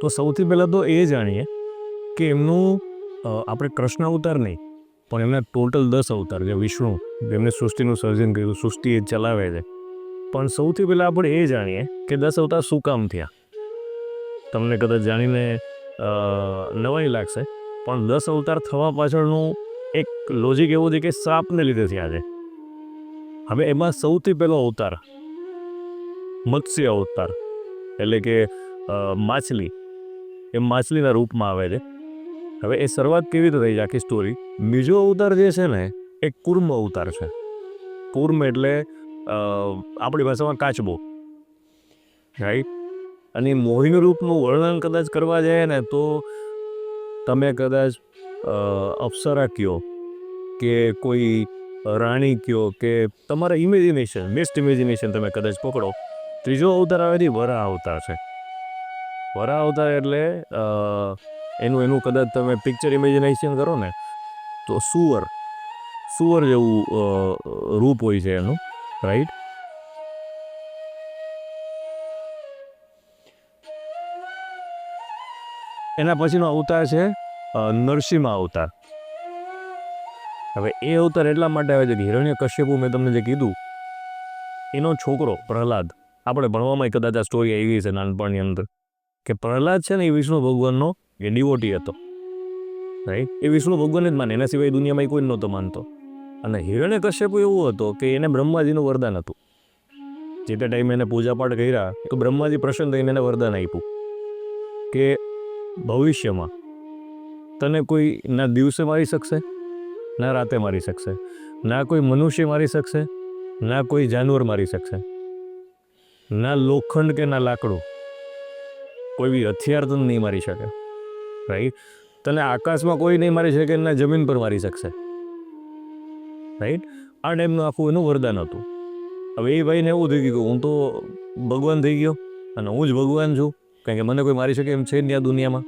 તો સૌથી પહેલાં તો એ જાણીએ કે એમનું આપણે કૃષ્ણ અવતાર નહીં પણ એમના ટોટલ 10 અવતાર જે વિષ્ણુ જેમને સૃષ્ટિનું સર્જન કર્યું, સૃષ્ટિ એ ચલાવે છે. પણ સૌથી પહેલાં આપણે એ જાણીએ કે 10 અવતાર શું કામ થયા. તમને કદાચ જાણીને નવાઈ લાગશે પણ 10 અવતાર થવા પાછળનું એક લોજિક એવું છે કે શ્રાપને લીધે થયા છે. હવે એમાં સૌથી પહેલો અવતાર મત્સ્ય અવતાર, એટલે કે માછલી, એ માછલીના રૂપમાં આવે છે. હવે એ શરૂઆત કેવી રીતે થઈ છે આખી સ્ટોરી. બીજો અવતાર જે છે ને એ કુર્મ અવતાર છે. કુર્મ એટલે આપણી ભાષામાં કાચબો, રાઈટ. અને મોહિની રૂપનું વર્ણન કદાચ કરવા જાય ને તો તમે કદાચ અપ્સરા કયો કે કોઈ રાણી કયો કે તમારા ઇમેજિનેશન, બેસ્ટ ઇમેજિનેશન તમે કદાચ પકડો. ત્રીજો અવતાર આવે છે વરાહ અવતાર છે. વરાહ અવતાર એટલે એનું કદાચ તમે પિક્ચર ઇમેજિનેશન કરો ને તો સુવર જેવું રૂપ હોય છે એનું, રાઈટ. એના પછીનો અવતાર છે નરસિંહ અવતાર. હવે એ અવતાર એટલા માટે આવે છે કે હિરણ્યકશ્યપુ મેં તમને જે કીધું એનો છોકરો પ્રહલાદ, આપણે ભણવામાં કદાચ આ સ્ટોરી આવી છે નાનપણની અંદર, કે પ્રહલાદ છે ને એ વિષ્ણુ ભગવાનનો એ ડિવોટી હતો, રાઈટ. એ વિષ્ણુ ભગવાન જ માને, એના સિવાય દુનિયામાં કોઈ નહોતો માનતો. અને હિરણ્યકશ્યપુ એવો હતો કે એને બ્રહ્માજીનું વરદાન હતું. જે તે ટાઈમે એને પૂજાપાઠ કર્યા તો બ્રહ્માજી પ્રસન્ન થઈને એને વરદાન આપ્યું કે ભવિષ્યમાં તને કોઈ ના દિવસે મારી શકશે, ના રાતે મારી શકશે, ના કોઈ મનુષ્ય મારી શકશે, ના કોઈ જાનવર મારી શકશે, ના લોખંડ કે ના લાકડું, કોઈ બી હથિયાર તને નહીં મારી શકે, રાઈટ. તને આકાશમાં કોઈ નહીં મારી શકે, ના જમીન પર મારી શકશે, રાઈટ. આ ટાઈમનું આખું એનું વરદાન હતું. હવે એ ભાઈને એવું થઈ ગયું કે હું તો ભગવાન થઈ ગયો અને હું જ ભગવાન છું, કારણ કે મને કોઈ મારી શકે એમ છે નહીં આ દુનિયામાં,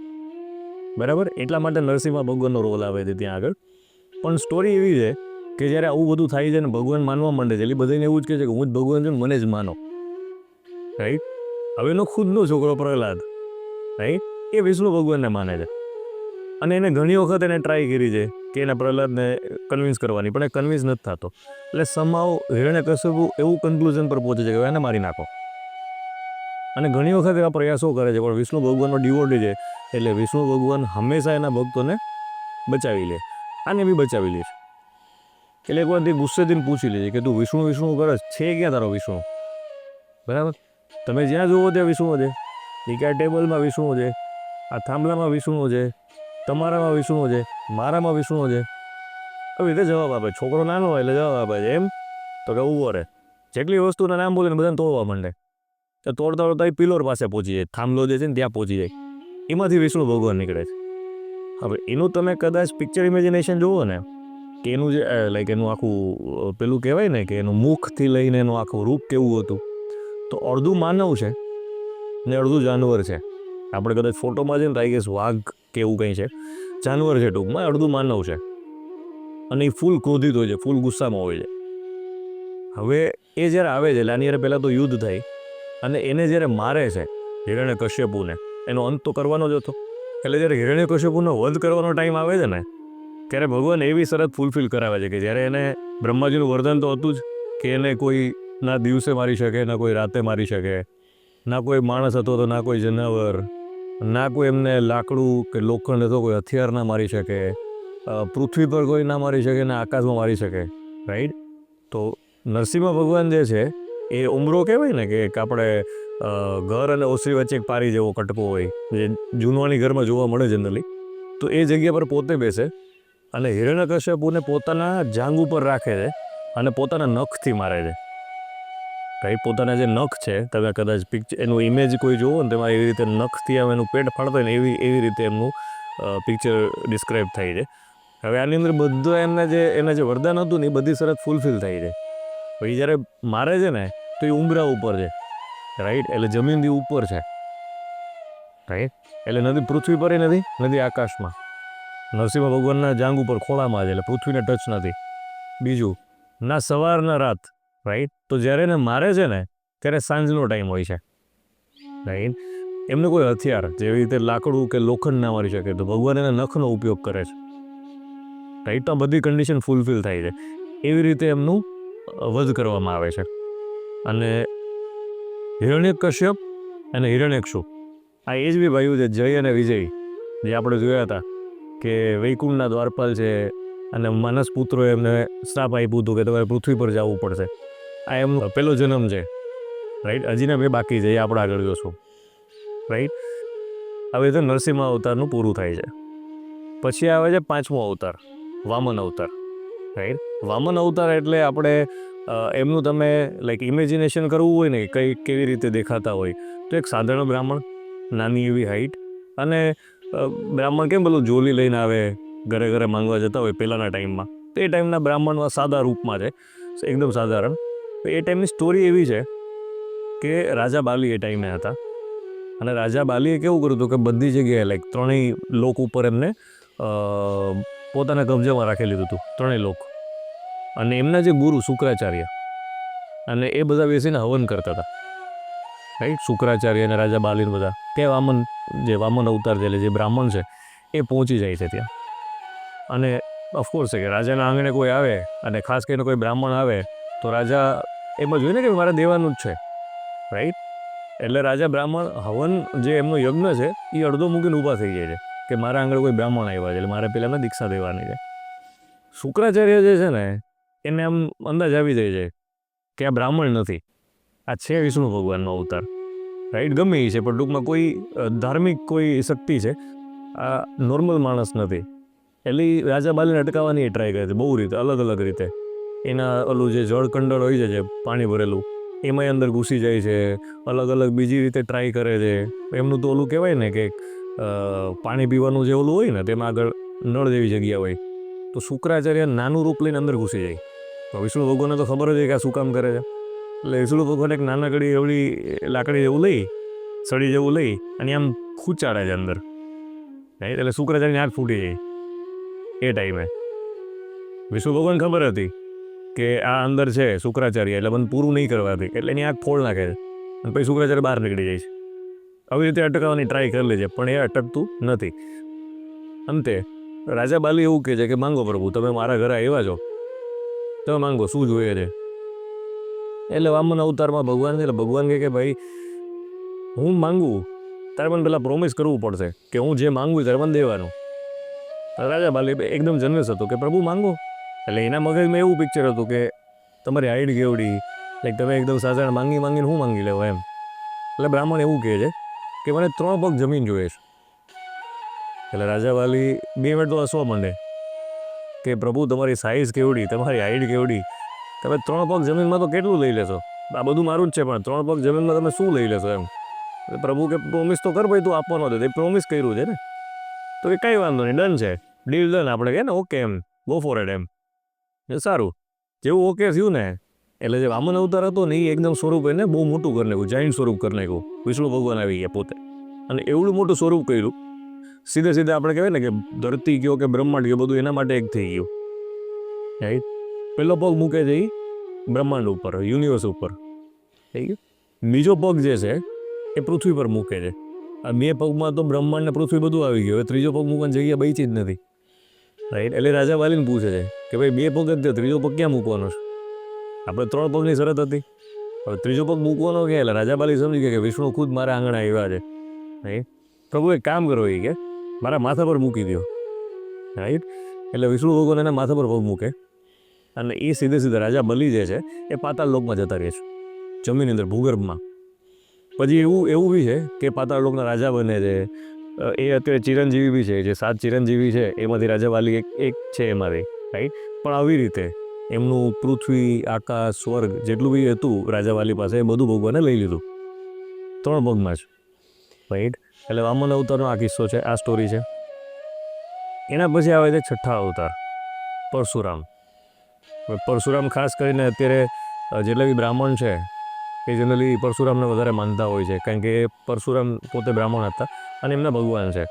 બરાબર. એટલા માટે નરસિંહ ભગવાનનો રોલ આવે છે ત્યાં આગળ. પણ સ્ટોરી એવી છે કે જ્યારે આવું બધું થાય છે ને ભગવાન માનવા માંડે છે એટલે બધાને એવું જ કહે છે કે હું જ ભગવાન છું ને મને જ માનો, રાઈટ. હવે એનો ખુદનો છોકરો પ્રહલાદ, રાઈટ, એ વિષ્ણુ ભગવાનને માને છે. અને એને ઘણી વખત એને ટ્રાય કરી છે કે એના પ્રહલાદને કન્વિન્સ કરવાની, પણ એ કન્વિન્સ નથી થતો. એટલે સમાવ હિરણ્યકશ્યપુ એવું કન્ક્લુઝન પર પહોંચે છે કે એને મારી નાખો. અને ઘણી વખત એવા પ્રયાસો કરે છે પણ વિષ્ણુ ભગવાનનો ડિવોટી છે એટલે વિષ્ણુ ભગવાન હંમેશા એના ભક્તોને બચાવી લે. આને બી બચાવી લે છે. એટલે એક વાર તે ગુસ્સેથી પૂછી લે છે કે તું વિષ્ણુ કરે છે ક્યાં તારો વિષ્ણુ, બરાબર. તમે જ્યાં જુઓ ત્યાં વિષ્ણુ છે. એ કે આ ટેબલમાં વિષ્ણુ છે, આ થાંભલામાં વિષ્ણુ છે, તમારામાં વિષ્ણુ છે, મારામાં વિષ્ણુ છે. આવી રીતે જવાબ આપે. છોકરો નાનો હોય એટલે જવાબ આપે છે એમ. તો કે ઉભો રહે. જેટલી વસ્તુના નામ બોલે ને બધાને તોડવા માંડે. તો તોડતા એ પિલોર પાસે પહોંચી જાય, થાંભલો જે છે ને ત્યાં પહોંચી જાય. એમાંથી વિષ્ણુ ભગવાન નીકળે છે. હવે એનું તમે કદાચ પિક્ચર ઇમેજિનેશન જુઓ ને કે એનું જે લાઈક એનું આખું પેલું કહેવાય ને કે એનું મુખથી લઈને એનું આખું રૂપ કેવું હતું, તો અડધું માનવ છે ને અડધું જાનવર છે. આપણે કદાચ ફોટોમાં છે ને તો આઈ ગેસ વાઘ કે એવું કંઈ છે, જાનવર છે ટૂંકમાં, અડધું માનવ છે. અને એ ફૂલ ક્રોધિત હોય છે, ફૂલ ગુસ્સામાં હોય છે. હવે એ જ્યારે આવે છે એટલે આની યારે પહેલાં તો યુદ્ધ થાય અને એને જ્યારે મારે છે હિરણ્યકશ્યપુને, એનો અંત તો કરવાનો જ હતો. એટલે જ્યારે હિરણ્યકશ્યપુનો વધ કરવાનો ટાઈમ આવે છે ને ત્યારે ભગવાન એવી શરત ફૂલફિલ કરાવે છે કે જ્યારે એને બ્રહ્માજીનું વરદાન તો હતું જ કે એને કોઈ ના દિવસે મારી શકે, ના કોઈ રાતે મારી શકે, ના કોઈ માણસ હતો તો ના કોઈ જનાવર, ના કોઈ એમને લાકડું કે લોખંડ હતો કોઈ હથિયાર ના મારી શકે, પૃથ્વી પર કોઈ ના મારી શકે, ના આકાશમાં મારી શકે, રાઈટ. તો નરસિંહ ભગવાન જે છે એ ઉમરો કહેવાય ને કે આપણે ઘર અને ઓસરી વચ્ચે એક પારી જેવો કટકો હોય જે જૂનવાણી ઘરમાં જોવા મળે જનરલી. તો એ જગ્યા પર પોતે બેસે અને હિરણ્યકશ્યપુને પોતાના જાંગ ઉપર રાખે છે અને પોતાના નખથી મારે છે, રાઈટ. પોતાના જે નખ છે તમે કદાચ પિક્ચર એનું ઇમેજ કોઈ જોવો ને તેમાં એવી રીતે નખથી આમ એનું પેટ ફાડતો હોય ને એવી રીતે એમનું પિક્ચર ડિસ્ક્રાઈબ થાય છે. હવે આની અંદર બધું એના જે વરદાન હતું ને એ બધી શરત ફૂલફિલ થાય છે. પછી જ્યારે મારે છે ને તો એ ઉંબરા ઉપર છે, રાઈટ. એટલે જમીનથી ઉપર છે, રાઈટ. એટલે નથી પૃથ્વી પર નથી, નથી આકાશમાં. નરસિંહ ભગવાનના જાંગ ઉપર ખોળામાં છે એટલે પૃથ્વીને ટચ નથી. બીજું, ના સવાર ના રાત, રાઈટ. તો જ્યારે એને મારે છે ને ત્યારે સાંજનો ટાઈમ હોય છે, રાઈટ. એમને કોઈ હથિયાર જેવી રીતે લાકડું કે લોખંડ ના મારી શકે તો ભગવાન એના નખનો ઉપયોગ કરે છે, રાઈટ. તો બધી કન્ડિશન ફૂલફિલ થાય છે. એવી રીતે એમનું વધ કરવામાં આવે છે. અને હિરણ્યકશ્યપ અને હિરણ્યક્ષુ આ એ જ બી ભાઈઓ છે, જય અને વિજય, જે આપણે જોયા હતા કે વૈકુંઠના દ્વારપાલ છે અને માનસ પુત્રોએ એમને શ્રાપ આપ્યું હતું કે તમારે પૃથ્વી પર જવું પડશે. આ એમનો પહેલો જન્મ છે, રાઈટ. હજીના બે બાકી છે, એ આપણે આગળ જોશું, રાઈટ. હવે તો નરસિંહ અવતારનું પૂરું થાય છે. પછી આવે છે 5મો અવતાર, વામન અવતાર, રાઈટ. વામન અવતાર એટલે આપણે એમનું તમે લાઈક ઇમેજિનેશન કરવું હોય ને કંઈ કેવી રીતે દેખાતા હોય તો એક સાધારણ બ્રાહ્મણ, નાની એવી હાઈટ, અને બ્રાહ્મણ કેમ પેલું જોલી લઈને આવે ઘરે ઘરે માંગવા જતા હોય પહેલાંના ટાઈમમાં, તો એ ટાઈમના બ્રાહ્મણમાં સાદા રૂપમાં છે, એકદમ સાધારણ. તો એ ટાઈમની સ્ટોરી એવી છે કે રાજા બાલી એ ટાઈમે હતા, અને રાજા બાલીએ કેવું કર્યું હતું કે બધી જગ્યાએ લાઈક ત્રણેય લોક ઉપર એમને પોતાના કબજામાં રાખી લીધું હતું, ત્રણેય લોક. અને એમના જે ગુરુ શુક્રાચાર્ય, અને એ બધા બેસીને હવન કરતા હતા, રાઈટ. શુક્રાચાર્ય અને રાજા બાલીને બધા કે વામન અવતાર જે બ્રાહ્મણ છે એ પહોંચી જાય છે ત્યાં. અને ઓફકોર્સ છે કે રાજાના આંગણે કોઈ આવે અને ખાસ કરીને કોઈ બ્રાહ્મણ આવે તો રાજા એમ જ હોય ને કે મારે દેવાનું જ છે, રાઈટ. એટલે રાજા બ્રાહ્મણ હવન જે એમનો યજ્ઞ છે એ અડધો મૂકીને ઊભા થઈ જાય છે કે મારા આગળ કોઈ બ્રાહ્મણ આવ્યા છે એટલે મારે પેલા એમને દીક્ષા દેવાની છે. શુક્રાચાર્ય જે છે ને એને આમ અંદાજ આવી જાય છે કે આ બ્રાહ્મણ નથી, આ છે વિષ્ણુ ભગવાનનો અવતાર, રાઈટ. ગમે એ છે પણ ટૂંકમાં કોઈ ધાર્મિક કોઈ શક્તિ છે, આ નોર્મલ માણસ નથી. એટલે રાજા બાલીને અટકાવવાની એ ટ્રાય કરે છે બહુ રીતે, અલગ અલગ રીતે. એના ઓલું જે જળકંડળ હોય છે જે પાણી ભરેલું એમાંય અંદર ઘૂસી જાય છે, અલગ અલગ બીજી રીતે ટ્રાય કરે છે. એમનું તો ઓલું કહેવાય ને કે પાણી પીવાનું જે ઓલું હોય ને તેમાં આગળ નળ જેવી જગ્યા હોય, તો શુક્રાચાર્ય નાનું રૂપ લઈને અંદર ઘૂસી જાય. તો વિષ્ણુ ભગવાનને તો ખબર જ છે કે આ શું કામ કરે છે. એટલે વિષ્ણુ ભગવાન એક નાનકડી એવડી લાકડી જેવું લઈ, સળી જેવું લઈ અને આમ ખૂંચાડે છે અંદર, રાઈટ. એટલે શુક્રાચાર્યની આંખ ફૂટી જાય એ ટાઈમે. વિષ્ણુ ભગવાન ખબર હતી કે આ અંદર છે શુક્રાચાર્ય એટલે મને પૂરું નહીં કરવા દે, એટલે એની આંખ ફોડ નાખે છે અને પછી શુક્રાચાર્ય બહાર નીકળી જાય છે. આવી રીતે અટકાવવાની ટ્રાય કરી લે છે પણ એ અટકતું નથી. અંતે રાજા બાલી એવું કહે છે કે માંગો પ્રભુ, તમે મારા ઘરે આવ્યા છો, તમે માંગો, શું જોઈએ છે. એટલે વામન અવતારમાં ભગવાન છે, એટલે ભગવાન કહે કે ભાઈ હું માંગું તારે મને પહેલાં પ્રોમિસ કરવું પડશે કે હું જે માંગું ત્યારે મને દેવાનું. રાજા બાલી એકદમ જનરસ હતો કે પ્રભુ માંગો. એટલે એના મગજમાં એવું પિક્ચર હતું કે તમારી હાઈટ કેવડી, લાઈક તમે એકદમ સાધારણ માંગીને હું માંગી લેવો એમ. એટલે બ્રાહ્મણ એવું કહે છે કે મને 3 પગ જમીન જોઈએ છે. એટલે રાજા વાલી 2 મિનિટ તો હસવા માંડે કે પ્રભુ તમારી સાઇઝ કેવડી, તમારી હાઈટ કેવડી, તમે 3 પગ જમીનમાં તો કેટલું લઈ લેશો, આ બધું મારું જ છે પણ 3 પગ જમીનમાં તમે શું લઈ લેશો એમ. એટલે પ્રભુ કે પ્રોમિસ તો કર ભાઈ, તું આપવાનો હતો, એ પ્રોમિસ કર્યું છે ને, તો એ કંઈ વાંધો નહીં, ડન છે, ડીલ ડન. આપણે કહે ને ઓકે એમ, ગો ફોર ઇટ એમ. એ સારું, જેવું ઓકે થયું ને એટલે જે વામન અવતાર હતો ને એ એકદમ સ્વરૂપ એને બહુ મોટું કરી નાખ્યું, જાઈન્ટ સ્વરૂપ કરી નાખ્યું. વિષ્ણુ ભગવાન આવી ગયા પોતે, અને એવડું મોટું સ્વરૂપ કર્યું સીધે સીધે આપણે કહેવાય ને કે ધરતી કયો કે બ્રહ્માંડ કયો બધું એના માટે એક થઈ ગયું, રાઈટ. પહેલો પગ મૂકે છે એ બ્રહ્માંડ ઉપર, યુનિવર્સ ઉપર, થઈ ગયું. બીજો પગ જે છે એ પૃથ્વી પર મૂકે છે. આ 2 પગમાં તો બ્રહ્માંડ ને પૃથ્વી બધું આવી ગયું, હવે ત્રીજો પગ મૂકવાની જગ્યા બચી જ નથી, રાઈટ. એટલે રાજા વાલીને પૂછે છે કે ભાઈ 2 પગ જ, ત્રીજો પગ ક્યાં મૂકવાનો છે. આપણે 3 પગની શરત હતી, હવે ત્રીજો પગ મૂકવાનો ક્યાં. એટલે રાજા બાલી સમજી ગયા કે વિષ્ણુ ખુદ મારા આંગણે આવ્યા છે, રાઈટ. પ્રભુ એક કામ કરો એ કે મારા માથા પર મૂકી દો, રાઈટ. એટલે વિષ્ણુ ભગવાન એના માથા પર પગ મૂકે અને એ સીધે સીધા રાજા બલી જે છે એ પાતાળ લોકમાં જતા રહે છે, જમીન અંદર ભૂગર્ભમાં. પછી એવું બી છે કે પાતાળ લોકના રાજા બને છે. એ અત્યારે ચિરંજીવી બી છે, જે 7 ચિરંજીવી છે એમાંથી રાજા વાલી એક છે એમાંથી, રાઈટ. પણ આવી રીતે એમનું પૃથ્વી, આકાશ, સ્વર્ગ જેટલું બી હતું રાજા વાલી પાસે એ બધું ભગવાને લઈ લીધું 3 પગમાં જ, રાઈટ. એટલે વામન અવતારનો આ કિસ્સો છે, આ સ્ટોરી છે. એના પછી આવે છે 6ઠ્ઠા અવતાર, પરશુરામ. પરશુરામ ખાસ કરીને અત્યારે જેટલા બી બ્રાહ્મણ છે એ જનરલી પરશુરામને વધારે માનતા હોય છે કારણ કે પરશુરામ પોતે બ્રાહ્મણ હતા અને એમના ભગવાન છે.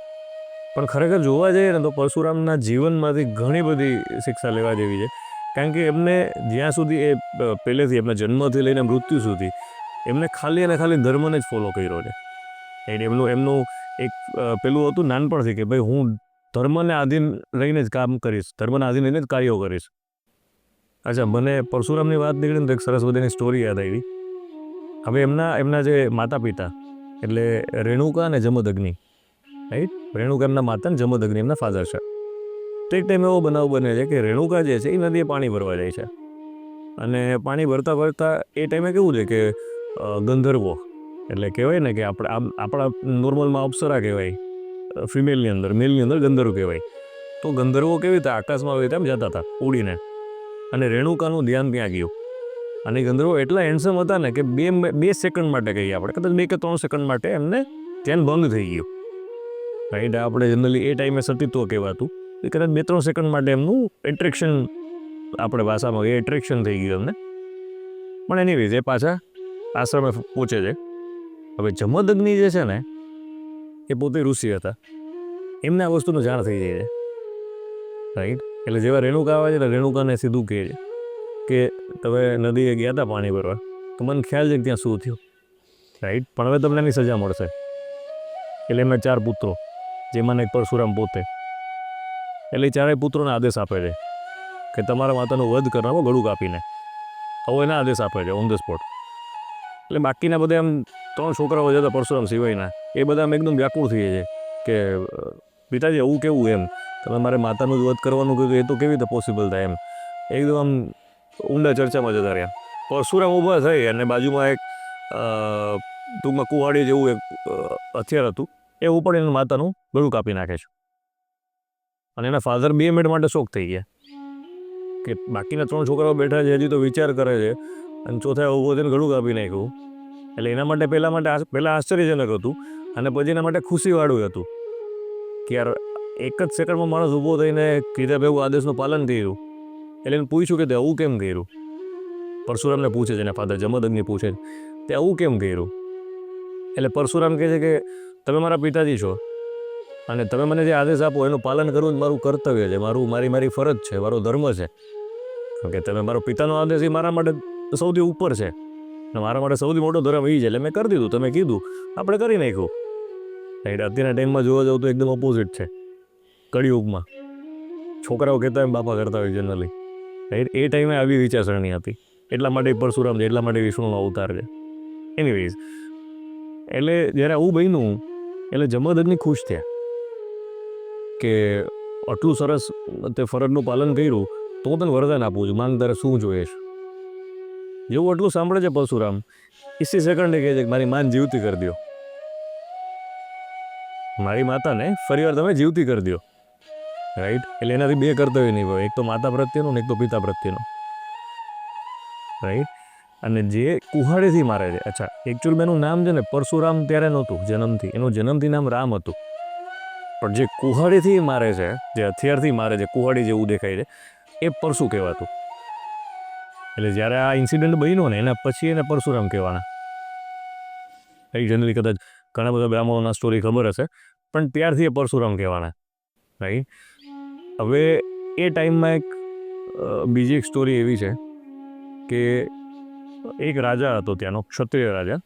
પણ ખરેખર જોવા જઈએ ને તો પરશુરામના જીવનમાંથી ઘણી બધી શિક્ષા લેવા જેવી છે, કારણ કે એમને જ્યાં સુધી એ પહેલેથી એમના જન્મથી લઈને મૃત્યુ સુધી એમને ખાલી અને ખાલી ધર્મને જ ફોલો કર્યો છે, એમનું એમનું એક પેલું હતું નાનપણથી કે ભાઈ હું ધર્મને આધીન રહીને જ કામ કરીશ, ધર્મને આધીન રહીને જ કાર્યો કરીશ. અચ્છા, મને પરશુરામની વાત નીકળીને તો એક સરસ મજાની સ્ટોરી યાદ આવી. હવે એમના જે માતા પિતા એટલે રેણુકા અને જમદગ્નિ, રાઈટ, રેણુકા એમના માતા અને જમદગ્નિ એમના ફાધર છે. તો એક ટાઈમ એવો બનાવ બને છે કે રેણુકા જે છે એ નદીએ પાણી ભરવા જાય છે અને પાણી ભરતા ભરતા એ ટાઈમે કેવું છે કે ગંધર્વો એટલે કહેવાય ને કે આપણા નોર્મલમાં અપ્સરા કહેવાય ફિમેલની અંદર, મેલની અંદર ગંધર્વ કહેવાય. તો ગંધર્વો કેવી રીતે આકાશમાં આવી તેમ જતા હતા ઉડીને, અને રેણુકાનું ધ્યાન ત્યાં ગયું. અને ગંધર્વો એટલા હેન્ડસમ હતા ને કે બે સેકન્ડ માટે કહીએ આપણે, કદાચ 2 કે 3 સેકન્ડ માટે એમને ધ્યાન ભંગ થઈ ગયું. રાઈટ, આપણે જનરલી એ ટાઈમે સતીત્વ કહેવાતું, એ કદાચ 2-3 સેકન્ડ માટે એમનું એટ્રેક્શન, આપણે ભાષામાં એ એટ્રેક્શન થઈ ગયું એમને. પણ એની રીતે પાછા આશ્રમે પહોંચે છે. હવે જમદગ્નિ જે છે ને એ પોતે ઋષિ હતા, એમને આ વસ્તુનું જાણ થઈ જાય છે. રાઈટ, એટલે જેવા રેણુકા આવે છે ને રેણુકાને સીધું કહે છે કે તમે નદીએ ગયા હતા પાણી ભરવા, તો મને ખ્યાલ છે કે ત્યાં શું થયું. રાઈટ, પણ હવે તમને એની સજા મળશે. એટલે એમના 4 પુત્રો, જેમાં એક પરશુરામ પોતે, એટલે 4 પુત્રોને આદેશ આપે છે કે તમારા માતાનું વધ કરનારો ગળું કાપીને. હવે એના આદેશ આપે છે ઓન ધ સ્પોટ. એટલે બાકીના બધા એમ 3 છોકરાઓ જતા પરશુરામ સિવાયના, એ બધા આમ એકદમ વ્યાકુળ થઈ જાય છે કે પિતાજી આવું કેવું, એમ તમે મારે માતાનું જ વધ કરવાનું કહ્યું એ તો કેવી રીતે પોસિબલ થાય, એમ એકદમ આમ ઊંડા ચર્ચામાં જતા રહ્યા. પરશુરામ ઊભા થઈ અને બાજુમાં એક ટૂંકમાં કુહાડી જેવું એક હથિયાર હતું, એ ઉપાડીને માતાનું ગળું કાપી નાખે છે. અને એના ફાધર 2 મિનિટ માટે શોક થઈ ગયા કે બાકીના 3 છોકરાઓ બેઠા છે, હજી તો વિચાર કરે છે, અને ચોથા ઊભો થઈને ગળું કાપી નાખ્યું. એટલે એના માટે પહેલાં આશ્ચર્યજનક હતું, અને પછી એના માટે ખુશીવાળું હતું કે યાર એક જ સેકન્ડમાં માણસ ઊભો થઈને કીધા ભેગું આદેશનું પાલન કર્યું. એટલે એને પૂછ્યું કે તે આવું કેમ કર્યું. પરશુરામને પૂછે છે, એના ફાધર જમદગ્નિ પૂછે છે તે આવું કેમ કર્યું. એટલે પરશુરામ કહે છે કે તમે મારા પિતાજી છો, અને તમે મને જે આદેશ આપો એનું પાલન કરવું જ મારું કર્તવ્ય છે, મારી ફરજ છે, મારો ધર્મ છે. કારણ કે તમે મારો પિતાનો આદેશ એ મારા માટે સૌથી ઉપર છે, અને મારા માટે સૌથી મોટો ધર્મ એ છે. એટલે મેં કરી દીધું, તમે કીધું આપણે કરી નાખ્યું. રાઈટ, અત્યારના ટાઈમમાં જોવા જાવ તો એકદમ ઓપોઝિટ છે. કળિયુગમાં છોકરાઓ કહેતા એમ બાપા કરતા હોય જનરલી. રાઈટ, એ ટાઈમે આવી વિચારસરણી હતી. એટલા માટે પરશુરામ છે, એટલા માટે વિષ્ણુનો અવતાર છે. એનીવેઝ, એટલે જ્યારે આવું બન્યું એટલે જમદગ્નિ ખુશ થયા કે આટલું સરસ તે ફરજનું પાલન કર્યું, તો હું તને વરદાન આપું છું, માંગ તારે શું જોઈએ છે. જેવું આટલું સાંભળે છે પરશુરામ, 20 સેકન્ડે કહે છે કે મારી માન જીવતી કરી દો, મારી માતાને ફરીવાર તમે જીવતી કરી દો. રાઈટ, એટલે એનાથી 2 કર્તવ્ય નહીં હોય, એક તો માતા પ્રત્યેનું ને એક તો પિતા પ્રત્યેનું. રાઈટ, અને જે કુહાડીથી મારે છે, અચ્છા એકચ્યુઅલી એનું નામ છે ને પરશુરામ ત્યારે નહોતું જન્મથી, એનું જન્મથી નામ રામ હતું. પણ જે કુહાડીથી મારે છે, જે હથિયારથી મારે છે, કુહાડી જેવું દેખાય છે, એ પરશુ કહેવાતું. એટલે જ્યારે આ ઇન્સિડન્ટ બન્યો ને એના પછી એને પરશુરામ કહેવાના. એ જનરલી કદાચ ઘણા બધા બ્રાહ્મણોના સ્ટોરી ખબર હશે, પણ ત્યારથી એ પરશુરામ કહેવાના. રાઈટ, હવે એ ટાઈમમાં એક બીજી એક સ્ટોરી એવી છે કે એક રાજા હતો ત્યાંનો, ક્ષત્રિય રાજા.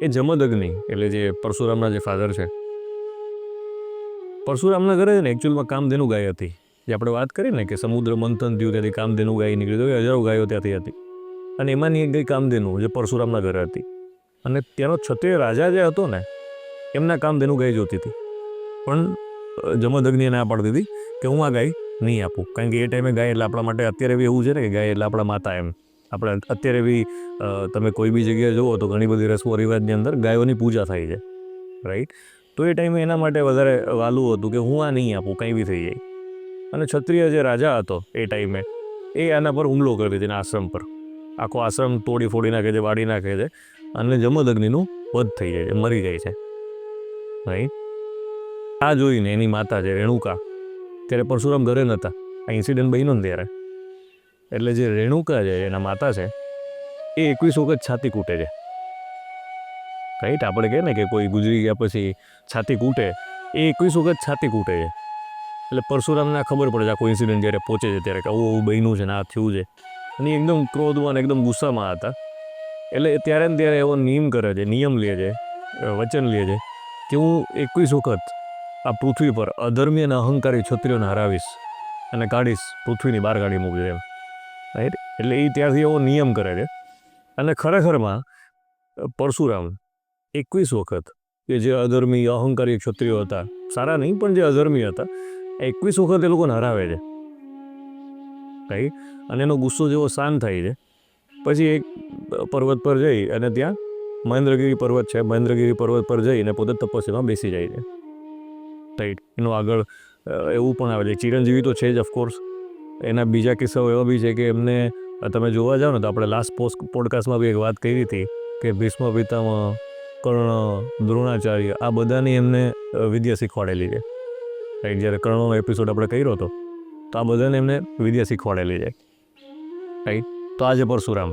એ જમદગ્નિ એટલે જે પરશુરામના જે ફાધર છે, પરશુરામના ઘરે છે ને એકચ્યુઅલમાં કામધેનુ ગાય હતી. જે આપણે વાત કરી ને કે સમુદ્ર મંથન થયું ત્યાંથી કામધેનુ ગાય નીકળી, તો હજારો ગાયો ત્યાંથી હતી. અને એમાંની એક ગઈ કામધેનુ જે પરશુરામના ઘરે હતી. અને ત્યાંનો ક્ષત્રિય રાજા જે હતો ને એમના કામધેનુ ગાય જોતી હતી, પણ જમદગ્નિએ ના પાડતી હતી કે હું આ ગાય નહીં આપું. કારણ કે એ ટાઈમે ગાય એટલે આપણા માટે અત્યારે બી એવું છે ને કે ગાય એટલે આપણા માતા, એમ આપણે અત્યારે બી તમે કોઈ બી જગ્યાએ જુઓ તો ઘણી બધી રસમો રિવાજની અંદર ગાયોની પૂજા થાય છે. રાઈટ, તો એ ટાઈમે એના માટે વધારે વાલું હતું કે હું આ નહીં આપું, કંઈ બી થઈ જાય. અને ક્ષત્રિય જે રાજા હતો એ ટાઈમે એ આના પર હુમલો કરી દીધો, એના આશ્રમ પર. આખો આશ્રમ તોડી ફોડી નાખે છે, વાડી નાખે છે, અને જમદગ્નિનું વધ થઈ જાય છે, મરી જાય છે. રાઈટ, આ જોઈને એની માતા છે રેણુકા, ત્યારે પરશુરામ ઘરે નહોતા, આ ઇન્સિડન્ટ બન્યો ને ત્યારે. એટલે જે રેણુકા છે એના માતા છે એ 21 વખત છાતી કૂટે છે. રાઈટ, આપણે કહે ને કે કોઈ ગુજરી ગયા પછી છાતી કૂટે, એ 21 વખત છાતી કૂટે છે. એટલે પરશુરામને ખબર પડે છે આખો ઇન્સિડન્ટ જ્યારે પહોંચે છે ત્યારે કે આવું બન્યું છે ને આ થયું છે. અને એકદમ ક્રોધમાં એકદમ ગુસ્સામાં હતા. એટલે ત્યારે ને ત્યારે એવો નિયમ કરે છે, નિયમ લે છે વચન લે છે કે હું 21 વખત આ પૃથ્વી પર અધર્મી અને અહંકારી ક્ષત્રિયોને હરાવીશ અને કાઢીશ, પૃથ્વીની બહાર કાઢી મૂકીશ એમ, રાઈટ. એટલે એ ત્યારથી એવો નિયમ કરે છે. અને ખરેખરમાં પરશુરામ 21 વખત કે જે અધર્મી અહંકારી ક્ષત્રિયો હતા, સારા નહીં પણ જે અધર્મી હતા, 21 વખત એ લોકોને હરાવે છે, રાઈટ. અને એનો ગુસ્સો જેવો શાંત થાય છે પછી એક પર્વત પર જઈ અને ત્યાં મહેન્દ્રગીરી પર્વત છે, મહેન્દ્રગીરી પર્વત પર જઈને પોતે તપસ્યામાં બેસી જાય છે, રાઈટ. એનું આગળ એવું પણ આવે છે, ચિરંજીવી તો છે જ ઓફકોર્સ. એના બીજા કિસ્સાઓ એવા બી છે કે એમને તમે જોવા જાઓ ને તો આપણે લાસ્ટ પોડકાસ્ટમાં બી એક વાત કરી હતી કે ભીષ્મ પિતામહ, કર્ણ, દ્રોણાચાર્ય આ બધાની એમને વિદ્યા શીખવાડેલી છે, રાઈટ. જ્યારે કર્ણનો એપિસોડ આપણે કર્યો હતો તો આ બધાને એમને વિદ્યા શીખવાડેલી છે, રાઈટ. તો આ છે પરશુરામ.